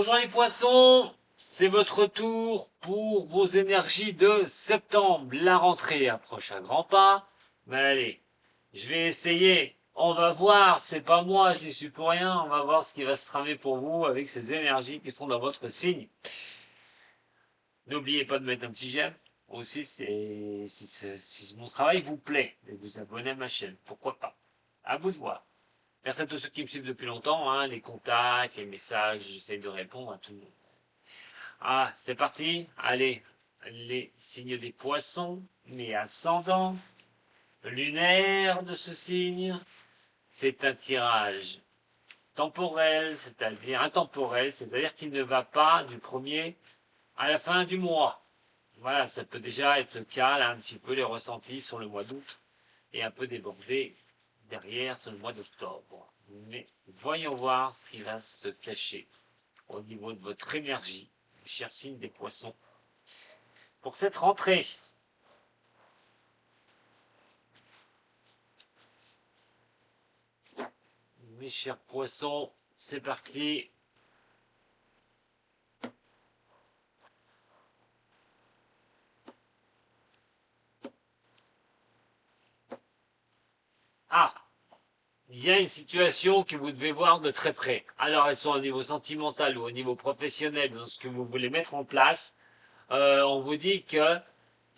Bonjour les poissons, c'est votre tour pour vos énergies de septembre. La rentrée approche à grands pas, mais allez, je vais essayer. On va voir, c'est pas moi, je n'y suis pour rien. On va voir ce qui va se tramer pour vous avec ces énergies qui sont dans votre signe. N'oubliez pas de mettre un petit j'aime. Aussi, si mon travail vous plaît, de vous abonner à ma chaîne. Pourquoi pas? À vous de voir. Merci à tous ceux qui me suivent depuis longtemps, hein, les contacts, les messages, j'essaie de répondre à tout le monde. Ah, c'est parti. Allez, les signes des poissons, les ascendants, lunaire de ce signe, c'est un tirage temporel, c'est-à-dire intemporel, c'est-à-dire qu'il ne va pas du premier à la fin du mois. Voilà, ça peut déjà être le cas, là, un petit peu les ressentis sur le mois d'août et un peu débordé derrière sur le mois d'octobre. Mais voyons voir ce qui va se cacher au niveau de votre énergie, chers signes des poissons, pour cette rentrée. Mes chers poissons, c'est parti. Ah, il y a une situation que vous devez voir de très près. Alors, elles sont au niveau sentimental ou au niveau professionnel, dans ce que vous voulez mettre en place. On vous dit que,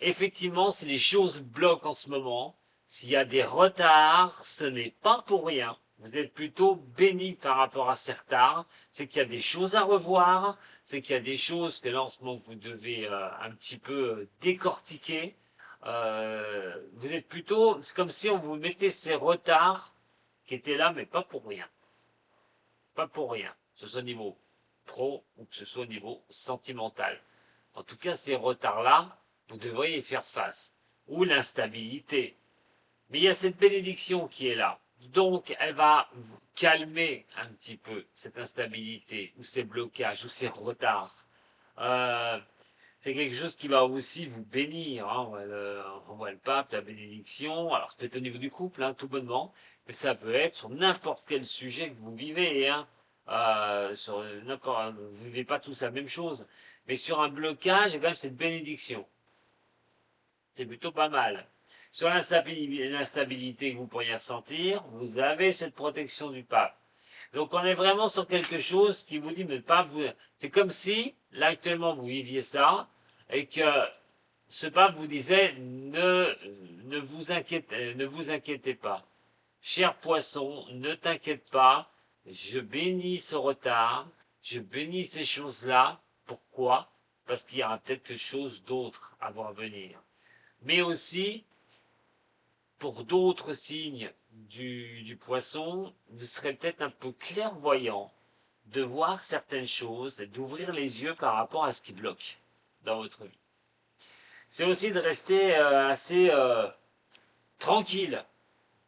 effectivement, si les choses bloquent en ce moment, s'il y a des retards, ce n'est pas pour rien. Vous êtes plutôt béni par rapport à ces retards. C'est qu'il y a des choses à revoir. C'est qu'il y a des choses que là, en ce moment, vous devez un petit peu décortiquer. Vous êtes plutôt, c'est comme si on vous mettait ces retards qui étaient là, mais pas pour rien. Pas pour rien. Que ce soit au niveau pro ou que ce soit au niveau sentimental. En tout cas, ces retards-là, vous devriez y faire face. Ou l'instabilité. Mais il y a cette bénédiction qui est là. Donc, elle va vous calmer un petit peu cette instabilité, ou ces blocages, ou ces retards. Euh, c'est quelque chose qui va aussi vous bénir. Hein. On voit le pape, la bénédiction. Alors, ça peut être au niveau du couple, hein, tout bonnement, mais ça peut être sur n'importe quel sujet que vous vivez. Hein. Vous ne vivez pas tous la même chose, mais sur un blocage, il y a quand même cette bénédiction. C'est plutôt pas mal. Sur l'instabilité que vous pourriez ressentir, vous avez cette protection du pape. Donc on est vraiment sur quelque chose qui vous dit, mais pas vous. C'est comme si, là actuellement, vous viviez ça, et que ce pape vous disait, ne vous inquiétez pas. Cher poisson, ne t'inquiète pas, je bénis ce retard, je bénis ces choses-là. Pourquoi? Parce qu'il y aura peut-être quelque chose d'autre à voir venir. Mais aussi, pour d'autres signes du poisson, vous serez peut-être un peu clairvoyant de voir certaines choses et d'ouvrir les yeux par rapport à ce qui bloque dans votre vie. C'est aussi de rester assez tranquille,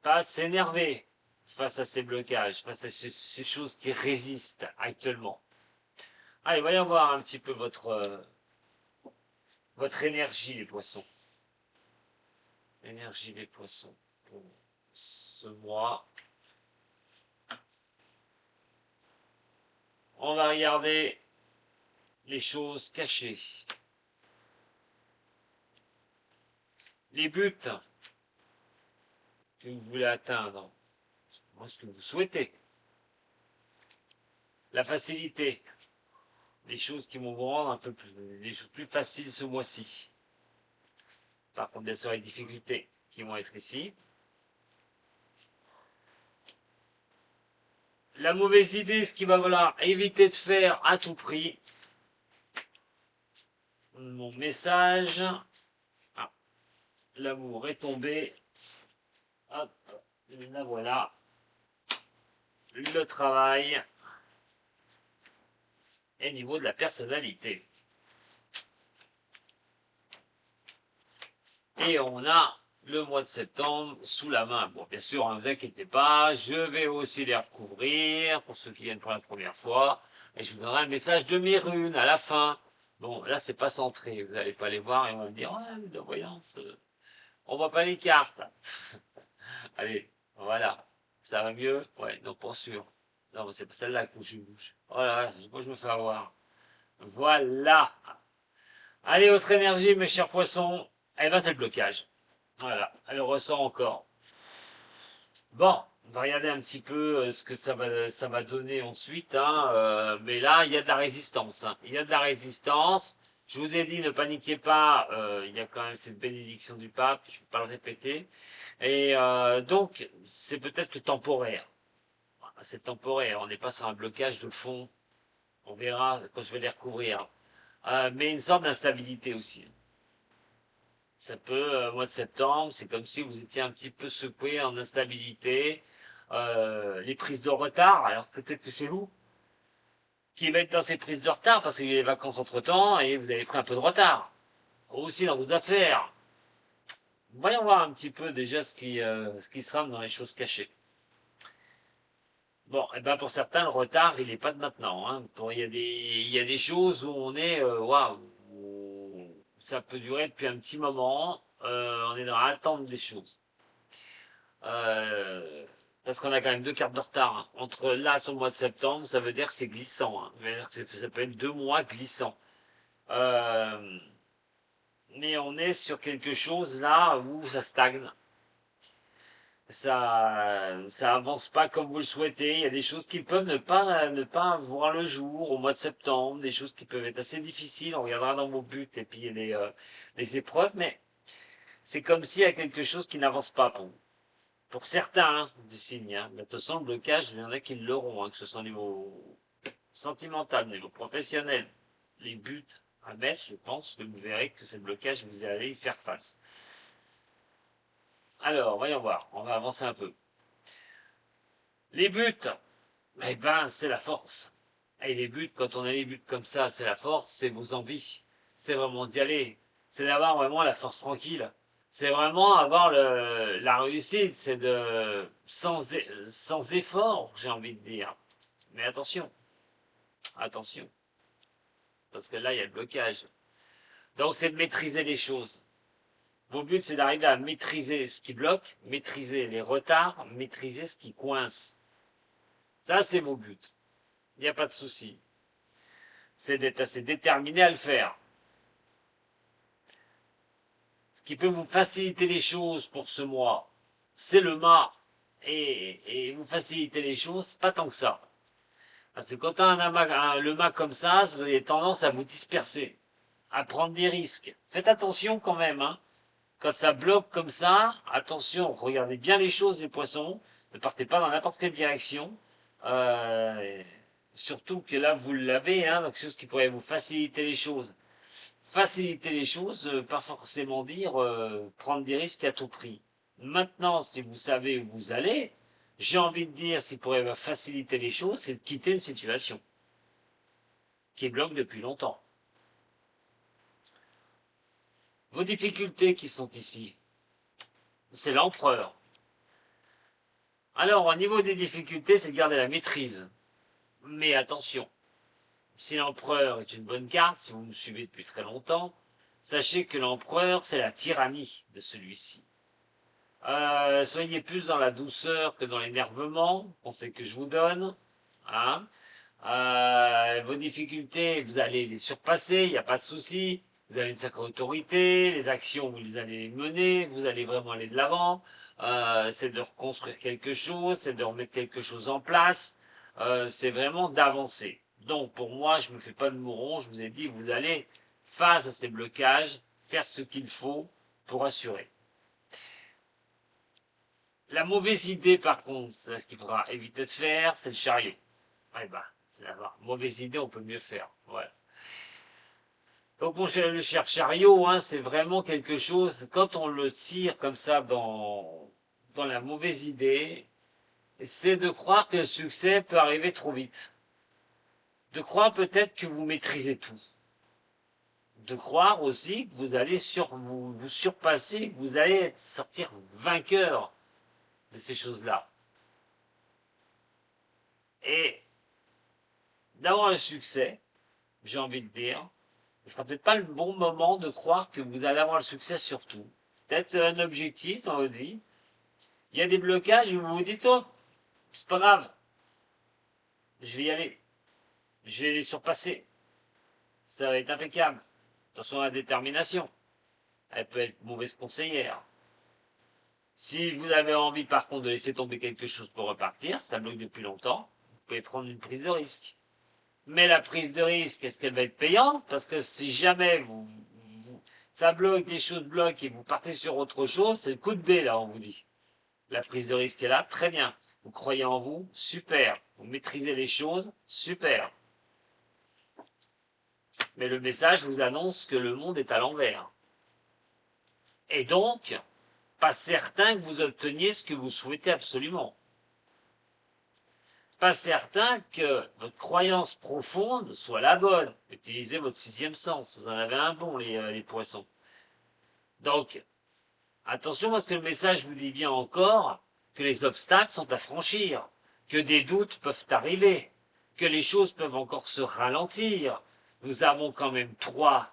pas s'énerver face à ces blocages, face à ces choses qui résistent actuellement. Allez, voyons voir un petit peu votre énergie, les poissons. Énergie des poissons pour ce mois. On va regarder les choses cachées. Les buts que vous voulez atteindre. Ce que vous souhaitez. La facilité. Les choses qui vont vous rendre un peu plus, les choses plus faciles ce mois-ci. Par contre, bien sûr, les difficultés qui vont être ici. La mauvaise idée, ce qu'il va falloir éviter de faire à tout prix. Mon message. Ah, l'amour est tombé. Hop, la voilà. Le travail. Et niveau de la personnalité. Et on a le mois de septembre sous la main. Bon, bien sûr, ne vous inquiétez pas, je vais aussi les recouvrir pour ceux qui viennent pour la première fois. Et je vous donnerai un message de mes runes à la fin. Bon, là, c'est pas centré. Vous n'allez pas les voir et on va me dire, ouais, la voyance, on voit pas les cartes. Allez, voilà. Ça va mieux? Ouais, non, pas sûr. Non, c'est pas celle-là qu'il faut que je bouge. Oh là là, moi je me fais avoir. Voilà. Allez, votre énergie, mes chers poissons. Eh ben, c'est le blocage. Voilà, elle ressort encore. Bon, on va regarder un petit peu ce que ça va donner ensuite. Hein, mais là, il y a de la résistance. Hein. Il y a de la résistance. Je vous ai dit, ne paniquez pas. Il y a quand même cette bénédiction du pape. Je ne vais pas le répéter. Et donc, c'est peut-être temporaire. C'est temporaire. On n'est pas sur un blocage de fond. On verra quand je vais les recouvrir. Mais une sorte d'instabilité aussi. Ça peut, mois de septembre, c'est comme si vous étiez un petit peu secoué en instabilité. Les prises de retard, alors peut-être que c'est vous qui va être dans ces prises de retard parce qu'il y a les vacances entre temps et vous avez pris un peu de retard. Aussi dans vos affaires. Voyons voir un petit peu déjà ce qui sera dans les choses cachées. Bon, et ben pour certains, le retard, il n'est pas de maintenant. Hein. Il y a des choses où on est, waouh, ça peut durer depuis un petit moment. On est dans l'attente des choses. Euh, Parce qu'on a quand même 2 cartes de retard. Hein. Entre là, sur le mois de septembre, ça veut dire que c'est glissant. Hein. Ça veut dire que ça peut être 2 mois glissants. Euh, mais on est sur quelque chose là où ça stagne. Ça avance pas comme vous le souhaitez. Il y a des choses qui peuvent ne pas voir le jour au mois de septembre, des choses qui peuvent être assez difficiles. On regardera dans vos buts et puis les épreuves, mais c'est comme s'il y a quelque chose qui n'avance pas pour vous. Pour certains hein, du signe, hein. Mais de toute façon, le blocage, il y en a qui l'auront, hein, que ce soit au niveau sentimental, au niveau professionnel. Les buts à mettre, je pense que vous verrez que ce blocage, vous allez y faire face. Alors, voyons voir, on va avancer un peu. Les buts, eh ben, c'est la force. Et les buts, quand on a les buts comme ça, c'est la force, c'est vos envies. C'est vraiment d'y aller. C'est d'avoir vraiment la force tranquille. C'est vraiment avoir la réussite. C'est de sans effort, j'ai envie de dire. Mais attention, attention. Parce que là, il y a le blocage. Donc, c'est de maîtriser les choses. Mon but, c'est d'arriver à maîtriser ce qui bloque, maîtriser les retards, maîtriser ce qui coince. Ça, c'est mon but. Il n'y a pas de souci. C'est d'être assez déterminé à le faire. Ce qui peut vous faciliter les choses pour ce mois, c'est le mât. Et vous faciliter les choses, pas tant que ça. Parce que quand on a le mât comme ça, vous avez tendance à vous disperser, à prendre des risques. Faites attention quand même. Hein. Quand ça bloque comme ça, attention, regardez bien les choses, les poissons. Ne partez pas dans n'importe quelle direction. Euh, Surtout que là, vous l'avez, hein, donc c'est ce qui pourrait vous faciliter les choses. Faciliter les choses, pas forcément dire prendre des risques à tout prix. Maintenant, si vous savez où vous allez, j'ai envie de dire, ce qui pourrait vous faciliter les choses, c'est de quitter une situation qui bloque depuis longtemps. Vos difficultés qui sont ici, c'est l'empereur. Alors, au niveau des difficultés, c'est de garder la maîtrise. Mais attention, si l'empereur est une bonne carte, si vous me suivez depuis très longtemps, sachez que l'empereur, c'est la tyrannie de celui-ci. Soyez plus dans la douceur que dans l'énervement, conseil que je vous donne. Hein. Vos difficultés, vous allez les surpasser, il n'y a pas de souci. Vous avez une sacrée autorité, les actions, vous allez les mener, vous allez vraiment aller de l'avant. C'est de reconstruire quelque chose, c'est de remettre quelque chose en place. C'est vraiment d'avancer. Donc pour moi, je ne me fais pas de mouron, je vous ai dit, vous allez, face à ces blocages, faire ce qu'il faut pour assurer. La mauvaise idée, par contre, c'est ce qu'il faudra éviter de faire, c'est le chariot. Eh ben, c'est la mauvaise idée, on peut mieux faire. Voilà. Donc le cher chariot, hein, c'est vraiment quelque chose, quand on le tire comme ça dans la mauvaise idée, c'est de croire que le succès peut arriver trop vite. De croire peut-être que vous maîtrisez tout. De croire aussi que vous allez vous surpasser, que vous allez sortir vainqueur de ces choses-là. Et d'avoir le succès, j'ai envie de dire, ce sera peut-être pas le bon moment de croire que vous allez avoir le succès sur tout. Peut-être un objectif dans votre vie. Il y a des blocages où vous vous dites, oh, c'est pas grave. je vais y aller. Je vais les surpasser. Ça va être impeccable. Attention à la détermination. Elle peut être mauvaise conseillère. Si vous avez envie par contre de laisser tomber quelque chose pour repartir, ça bloque depuis longtemps, vous pouvez prendre une prise de risque. Mais la prise de risque, est-ce qu'elle va être payante? Parce que si jamais ça bloque, les choses bloquent et vous partez sur autre chose, c'est le coup de dé là, on vous dit. La prise de risque est là, très bien. Vous croyez en vous, super. Vous maîtrisez les choses, super. Mais le message vous annonce que le monde est à l'envers. Et donc, pas certain que vous obteniez ce que vous souhaitez absolument. Pas certain que votre croyance profonde soit la bonne. Utilisez votre sixième sens. Vous en avez un bon, les poissons. Donc, attention parce que le message vous dit bien encore que les obstacles sont à franchir, que des doutes peuvent arriver, que les choses peuvent encore se ralentir. Nous avons quand même 3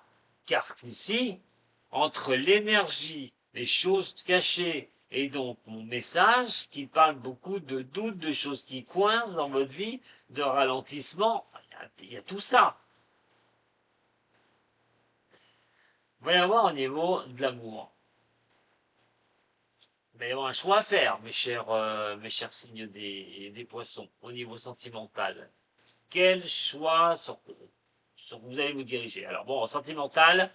cartes ici, entre l'énergie, les choses cachées, et donc mon message qui parle beaucoup de doutes, de choses qui coincent dans votre vie, de ralentissement, il y a tout ça. Il va y avoir au niveau de l'amour. Il va y avoir un choix à faire, mes chers signes des poissons, au niveau sentimental. Quel choix vous allez vous diriger? Alors bon, en sentimental,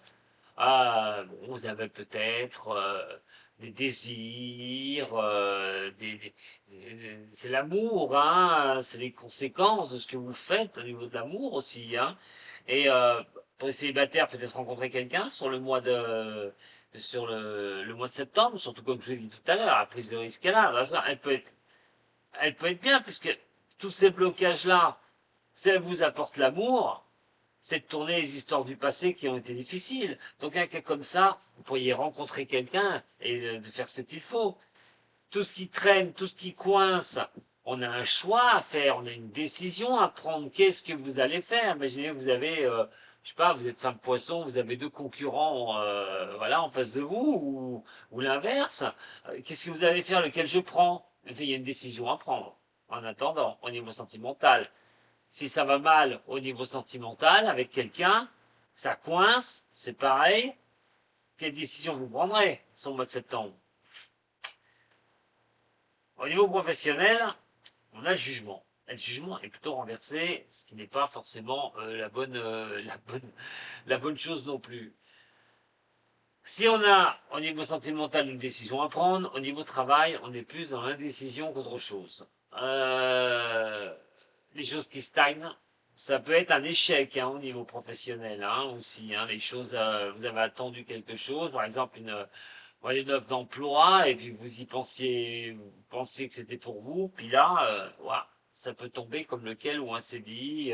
bon, vous avez peut-être des désirs, c'est l'amour, hein, c'est les conséquences de ce que vous faites au niveau de l'amour aussi. Hein. Et pour les célibataires, peut-être rencontrer quelqu'un sur le mois de septembre, surtout comme je l'ai dit tout à l'heure, la prise de risque est là, elle peut être bien, puisque tous ces blocages-là, si elle vous apporte l'amour, c'est de tourner les histoires du passé qui ont été difficiles. Donc un cas comme ça, vous pourriez rencontrer quelqu'un et de faire ce qu'il faut. Tout ce qui traîne, tout ce qui coince, on a un choix à faire, on a une décision à prendre. Qu'est-ce que vous allez faire? Imaginez, vous avez, je sais pas, vous êtes femme poisson, vous avez 2 concurrents, voilà, en face de vous, ou l'inverse. Qu'est-ce que vous allez faire? Lequel je prends? Enfin, il y a une décision à prendre. En attendant, au niveau sentimental, si ça va mal au niveau sentimental avec quelqu'un, ça coince, c'est pareil. Quelle décision vous prendrez sur le mois de septembre? Au niveau professionnel, on a le jugement. Et le jugement est plutôt renversé, ce qui n'est pas forcément la bonne chose non plus. Si on a au niveau sentimental une décision à prendre, au niveau travail, on est plus dans l'indécision qu'autre chose. Les choses qui stagnent, ça peut être un échec hein, au niveau professionnel hein, aussi. Hein, les choses, vous avez attendu quelque chose, par exemple une offre d'emploi, et puis vous pensiez que c'était pour vous, puis là, voilà, ça peut tomber comme lequel ou un CDI,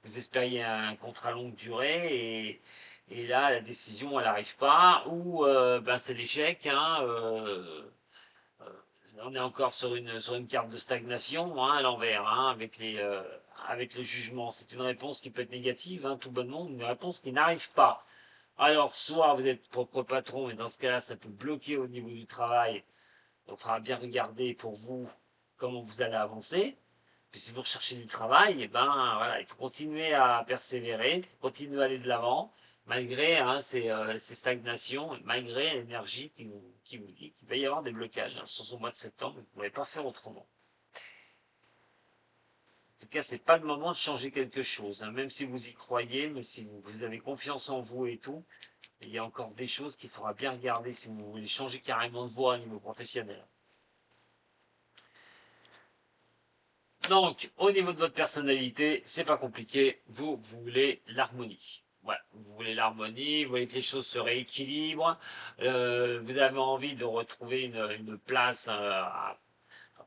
vous espériez un contrat longue durée, et là, la décision, elle n'arrive pas, ou ben, c'est l'échec, hein, on est encore sur une carte de stagnation hein, à l'envers, hein, avec le jugement. C'est une réponse qui peut être négative, hein, tout bonnement, une réponse qui n'arrive pas. Alors, soit vous êtes propre patron, et dans ce cas-là, ça peut bloquer au niveau du travail. Il faudra bien regarder pour vous comment vous allez avancer. Puis si vous recherchez du travail, eh ben voilà, il faut continuer à persévérer, continuer à aller de l'avant, malgré hein, ces stagnations, malgré l'énergie qui vous dit qu'il va y avoir des blocages. Hein, sur ce mois de septembre, vous ne pouvez pas faire autrement. En tout cas, c'est pas le moment de changer quelque chose. Hein, même si vous y croyez, même si vous avez confiance en vous et tout, il y a encore des choses qu'il faudra bien regarder si vous voulez changer carrément de voie au niveau professionnel. Donc, au niveau de votre personnalité, c'est pas compliqué. Vous voulez l'harmonie. Voilà, vous voulez l'harmonie, vous voulez que les choses se rééquilibrent. Vous avez envie de retrouver une place à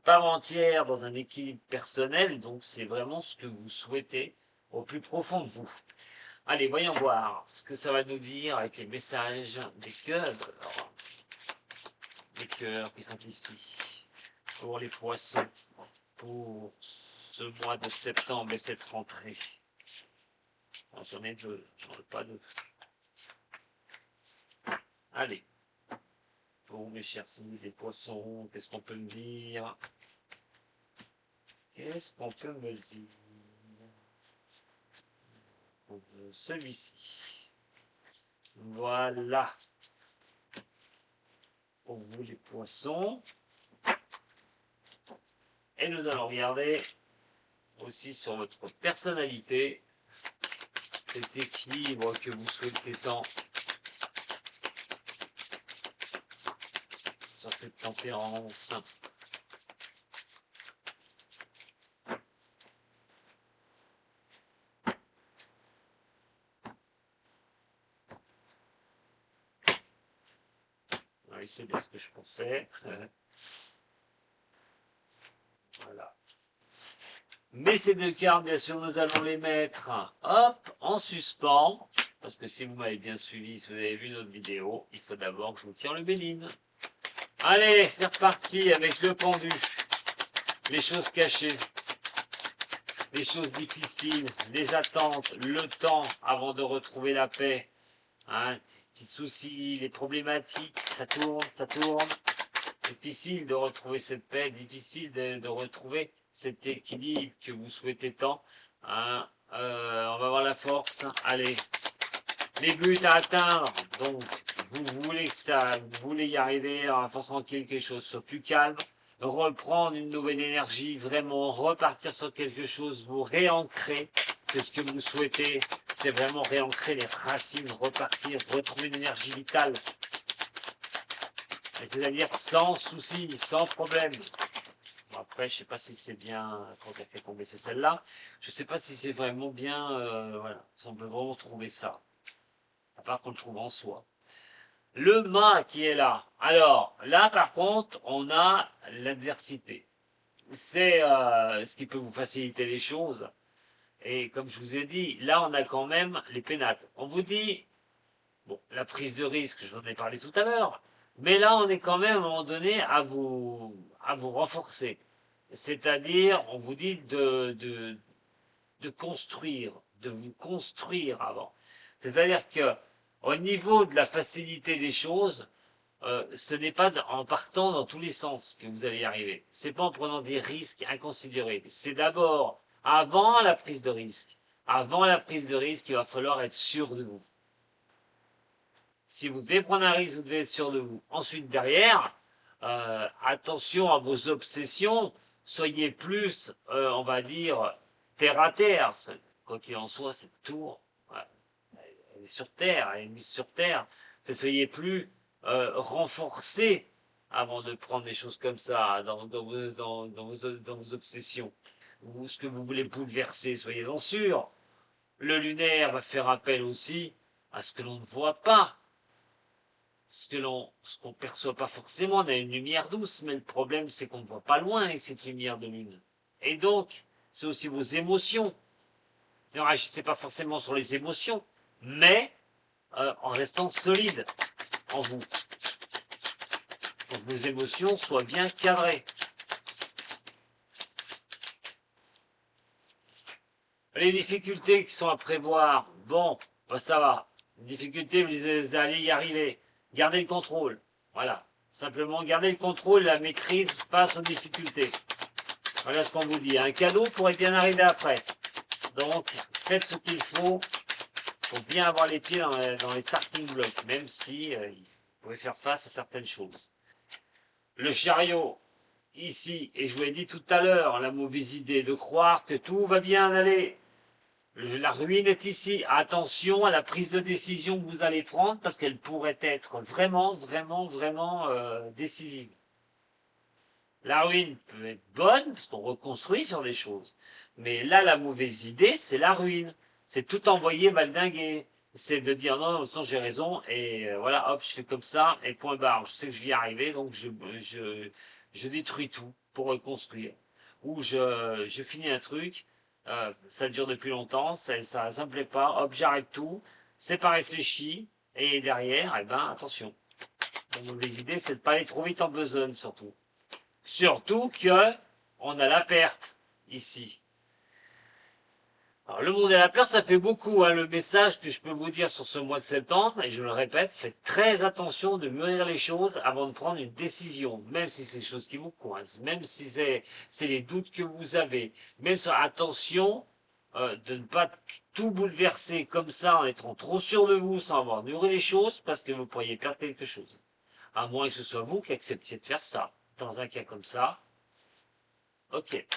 part entière dans un équilibre personnel. Donc, c'est vraiment ce que vous souhaitez au plus profond de vous. Allez, voyons voir ce que ça va nous dire avec les messages des cœurs. Alors, les cœurs qui sont ici pour les poissons, pour ce mois de septembre et cette rentrée. J'en ai 2, j'en ai pas 2. Allez, pour mes chers signes des poissons, qu'est-ce qu'on peut me dire? Qu'est-ce qu'on peut me dire? prendre celui-ci. Voilà. Pour vous les poissons. Et nous allons regarder aussi sur votre personnalité, cet équilibre que vous souhaitez tant sur cette tempérance. Oui, c'est bien ce que je pensais. Voilà. Mais ces deux cartes, bien sûr, nous allons les mettre, hop, en suspens. Parce que si vous m'avez bien suivi, si vous avez vu notre vidéo, il faut d'abord que je vous tire le béline. Allez, c'est reparti avec le pendu. Les choses cachées, les choses difficiles, les attentes, le temps avant de retrouver la paix. Hein, petits soucis, les problématiques, ça tourne, ça tourne. Difficile de retrouver cette paix, difficile de retrouver cet équilibre que vous souhaitez tant. Hein, on va voir la force. Allez, les buts à atteindre. Donc, vous voulez que ça, vous voulez y arriver en faisant quelque chose soit plus calme, reprendre une nouvelle énergie, vraiment repartir sur quelque chose, vous réancrer. C'est ce que vous souhaitez. C'est vraiment réancrer les racines, repartir, retrouver une énergie vitale. C'est-à-dire sans souci, sans problème. Bon, après, je ne sais pas si c'est bien, quand elle fait tomber, c'est celle-là. Je ne sais pas si c'est vraiment bien, voilà, si on peut vraiment trouver ça. À part qu'on le trouve en soi. Le mât qui est là. Alors, là, par contre, on a l'adversité. C'est ce qui peut vous faciliter les choses. Et comme je vous ai dit, là, on a quand même les pénates. On vous dit, bon, la prise de risque, j'en ai parlé tout à l'heure. Mais là, on est quand même à un moment donné à vous renforcer. C'est-à-dire, on vous dit de construire, de vous construire avant. C'est-à-dire que au niveau de la facilité des choses, ce n'est pas en partant dans tous les sens que vous allez y arriver. C'est pas en prenant des risques inconsidérés. C'est d'abord avant la prise de risque. Avant la prise de risque, il va falloir être sûr de vous. Si vous devez prendre un risque, vous devez être sûr de vous. Ensuite, derrière, attention à vos obsessions. Soyez plus, on va dire, terre à terre. Quoi qu'il en soit, cette tour, ouais, elle est sur terre, elle est mise sur terre. C'est soyez plus renforcé avant de prendre des choses comme ça dans vos obsessions. Ou ce que vous voulez bouleverser, soyez-en sûrs. Le lunaire va faire appel aussi à ce que l'on ne voit pas. Ce qu'on ne perçoit pas forcément, on a une lumière douce, mais le problème c'est qu'on ne voit pas loin avec cette lumière de lune. Et donc, c'est aussi vos émotions. Ne réagissez pas forcément sur les émotions, mais en restant solide en vous. Pour que vos émotions soient bien cadrées. Les difficultés qui sont à prévoir, bon, ben ça va. Les difficultés, vous allez y arriver. Gardez le contrôle. Voilà. Simplement, gardez le contrôle, la maîtrise face aux difficultés. Voilà ce qu'on vous dit. Un cadeau pourrait bien arriver après. Donc, faites ce qu'il faut pour bien avoir les pieds dans les starting blocks, même si vous pouvez faire face à certaines choses. Le chariot, ici, et je vous l'ai dit tout à l'heure, la mauvaise idée de croire que tout va bien aller. La ruine est ici. Attention à la prise de décision que vous allez prendre parce qu'elle pourrait être vraiment, vraiment, vraiment décisive. La ruine peut être bonne parce qu'on reconstruit sur des choses. Mais là, la mauvaise idée, c'est la ruine. C'est tout envoyer valdinguer. C'est de dire non, de toute façon, j'ai raison et voilà, hop, je fais comme ça et point barre. Je sais que je vais y arriver, donc je détruis tout pour reconstruire. Ou je finis un truc. Ça dure depuis longtemps, ça me plaît pas, hop, j'arrête tout, c'est pas réfléchi, et derrière, eh ben, attention. La mauvaise idée, c'est de pas aller trop vite en besogne, surtout. Surtout que, on a la perte, ici. Alors, le monde et la perte, ça fait beaucoup, hein, le message que je peux vous dire sur ce mois de septembre, et je le répète, faites très attention de mûrir les choses avant de prendre une décision, même si c'est des choses qui vous coincent, même si c'est les doutes que vous avez, même sur attention de ne pas tout bouleverser comme ça en étant trop sûr de vous sans avoir mûri les choses parce que vous pourriez perdre quelque chose. À moins que ce soit vous qui acceptiez de faire ça. Dans un cas comme ça, ok. Et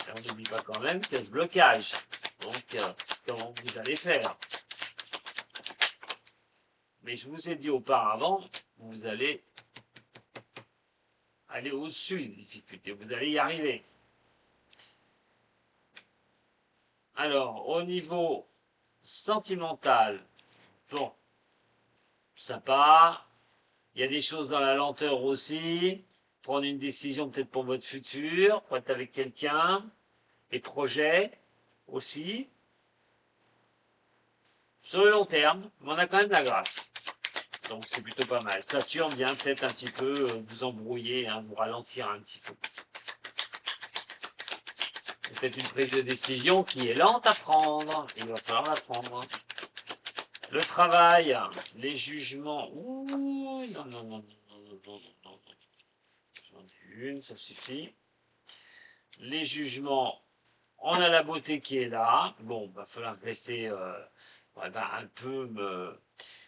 on n'oublie pas quand même qu'il y a ce blocage. Donc, comment vous allez faire? Mais je vous ai dit auparavant, vous allez aller au-dessus des difficultés. Vous allez y arriver. Alors, au niveau sentimental, bon, sympa. Il y a des choses dans la lenteur aussi. Prendre une décision peut-être pour votre futur, pour être avec quelqu'un. Les projets aussi. Sur le long terme, on a quand même de la grâce. Donc c'est plutôt pas mal. Saturne vient peut-être un petit peu vous embrouiller, hein, vous ralentir un petit peu. C'est peut-être une prise de décision qui est lente à prendre. Il va falloir la prendre. Le travail, les jugements. Ouh, non, non, non, non, non, non, non, non. J'en ai une, ça suffit. Les jugements, on a la beauté qui est là. Bon, va falloir rester un peu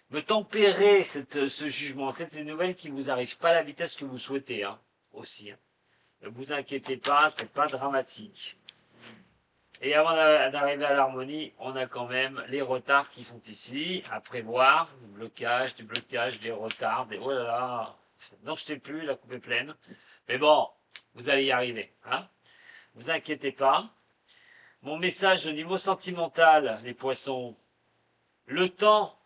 me tempérer ce jugement. Peut-être des nouvelles qui ne vous arrivent pas à la vitesse que vous souhaitez, hein, aussi. Hein. Ne vous inquiétez pas, c'est pas dramatique. Et avant d'arriver à l'harmonie, on a quand même les retards qui sont ici, à prévoir, du blocage, des retards, des oh là là, non je sais plus, la coupe est pleine. Mais bon, vous allez y arriver, hein. Vous inquiétez pas. Mon message au niveau sentimental, les poissons, le temps,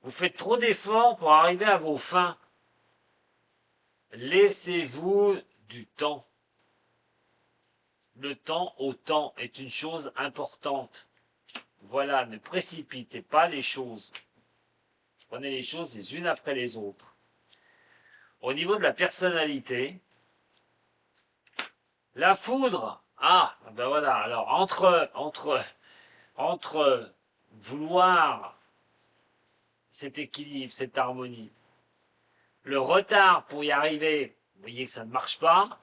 vous faites trop d'efforts pour arriver à vos fins. Laissez-vous du temps. Le temps au temps est une chose importante. Voilà, ne précipitez pas les choses. Prenez les choses les unes après les autres. Au niveau de la personnalité, la foudre. Ah, ben voilà. Alors, entre vouloir cet équilibre, cette harmonie, le retard pour y arriver, vous voyez que ça ne marche pas,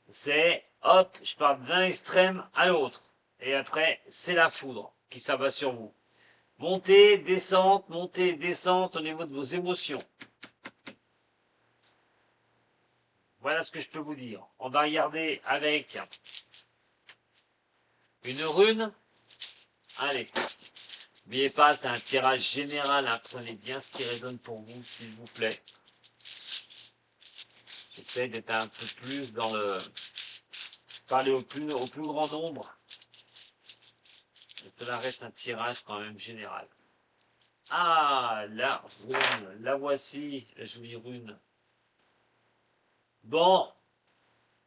c'est hop, je pars d'un extrême à l'autre. Et après, c'est la foudre qui s'abat sur vous. Montée, descente au niveau de vos émotions. Voilà ce que je peux vous dire. On va regarder avec une rune. Allez. N'oubliez pas, c'est un tirage général. Hein. Prenez bien ce qui résonne pour vous, s'il vous plaît. J'essaie d'être un peu plus dans le... Parler au plus grand nombre. Cela reste un tirage quand même général. Ah, la rune. La voici, la jolie rune. Bon,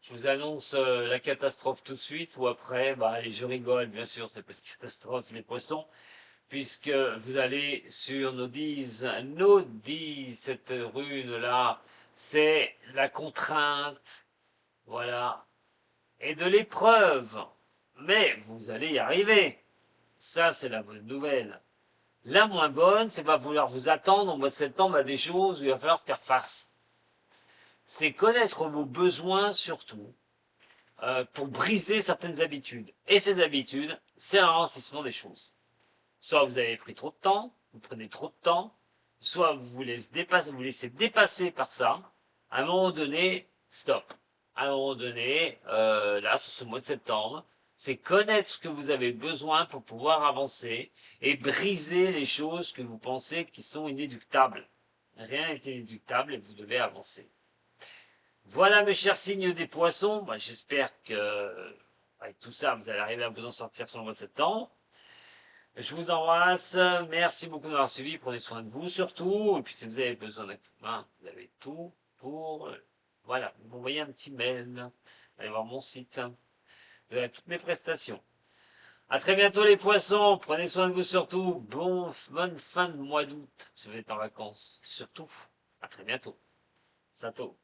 je vous annonce la catastrophe tout de suite, ou après, bah, allez, je rigole, bien sûr, c'est pas une catastrophe, les poissons, puisque vous allez sur nos 10, cette rune-là, c'est la contrainte, voilà, et de l'épreuve, mais vous allez y arriver, ça c'est la bonne nouvelle. La moins bonne, c'est pas vouloir vous attendre au mois de septembre à des choses où il va falloir faire face. C'est connaître vos besoins surtout pour briser certaines habitudes. Et ces habitudes, c'est un ralentissement des choses. Soit vous avez pris trop de temps, vous prenez trop de temps, soit vous laissez dépasser par ça. À un moment donné, stop. À un moment donné, là, sur ce mois de septembre, c'est connaître ce que vous avez besoin pour pouvoir avancer et briser les choses que vous pensez qui sont inéluctables. Rien n'est inéluctable et vous devez avancer. Voilà mes chers signes des poissons, bah, j'espère que avec tout ça, vous allez arriver à vous en sortir sur le mois de septembre. Je vous embrasse, merci beaucoup d'avoir suivi, prenez soin de vous surtout, et puis si vous avez besoin d'un coup de main, vous avez tout pour... voilà, vous m'envoyez un petit mail, allez voir mon site, vous avez toutes mes prestations. À très bientôt les poissons, prenez soin de vous surtout, bonne fin de mois d'août, si vous êtes en vacances, surtout, à très bientôt. Sato.